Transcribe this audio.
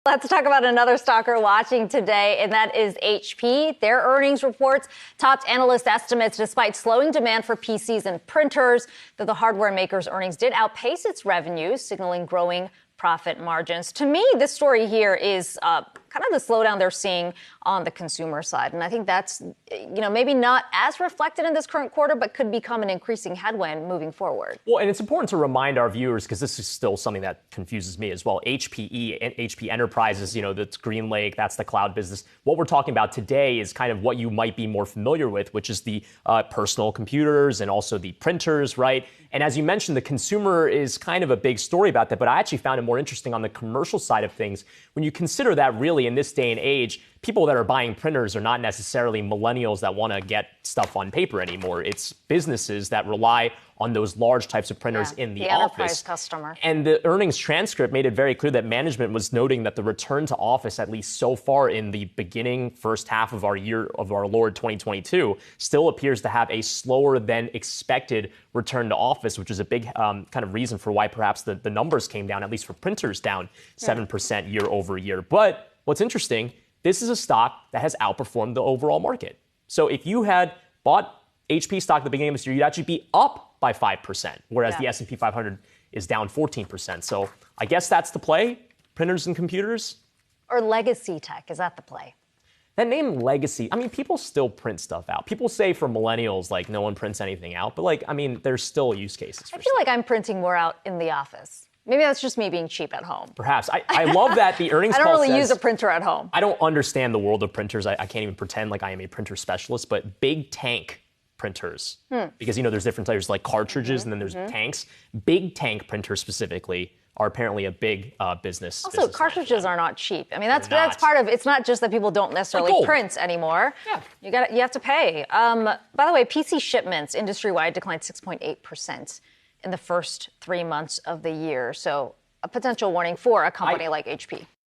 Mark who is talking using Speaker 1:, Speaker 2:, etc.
Speaker 1: Let's talk about another stock we're watching today, and that is HP. Their earnings reports topped analyst estimates despite slowing demand for PCs and printers, though the hardware maker's earnings did outpace its revenues, signaling growing profit margins. To me, this story here is kind of the slowdown they're seeing on the consumer side. And I think that's, maybe not as reflected in this current quarter, but could become an increasing headwind moving forward.
Speaker 2: Well, and it's important to remind our viewers, because this is still something that confuses me as well. HPE and HP Enterprises, that's Green Lake, that's the cloud business. What we're talking about today is kind of what you might be more familiar with, which is the personal computers and also the printers, right? And as you mentioned, the consumer is kind of a big story about that, but I actually found it more interesting on the commercial side of things. When you consider that really in this day and age, people that are buying printers are not necessarily millennials that want to get stuff on paper anymore. It's businesses that rely on those large types of printers in the office.
Speaker 1: Enterprise customer.
Speaker 2: And the earnings transcript made it very clear that management was noting that the return to office, at least so far in the beginning first half of our year of our Lord 2022, still appears to have a slower than expected return to office, which is a big kind of reason for why perhaps the numbers came down, at least for printers, down 7% year over year. But what's interesting, this is a stock that has outperformed the overall market. So if you had bought HP stock at the beginning of this year, you'd actually be up by 5%, whereas the S&P 500 is down 14%. So I guess that's the play, printers and computers.
Speaker 1: Or legacy tech, is that the play?
Speaker 2: That name legacy, people still print stuff out. People say for millennials, like, no one prints anything out. But, there's still use cases for
Speaker 1: I feel like I'm printing more out in the office. Maybe that's just me being cheap at home.
Speaker 2: Perhaps. I love that the earnings
Speaker 1: I don't
Speaker 2: call
Speaker 1: really
Speaker 2: says,
Speaker 1: use a printer at home.
Speaker 2: I don't understand the world of printers. I can't even pretend like I am a printer specialist, but big tank printers, because, there's different types like cartridges and then there's tanks. Big tank printers specifically are apparently a big business.
Speaker 1: Also, cartridges are not cheap. That's part of, it's not just that people don't necessarily print anymore. Yeah. You have to pay. By the way, PC shipments industry-wide declined 6.8% in the first 3 months of the year. So a potential warning for a company like HP.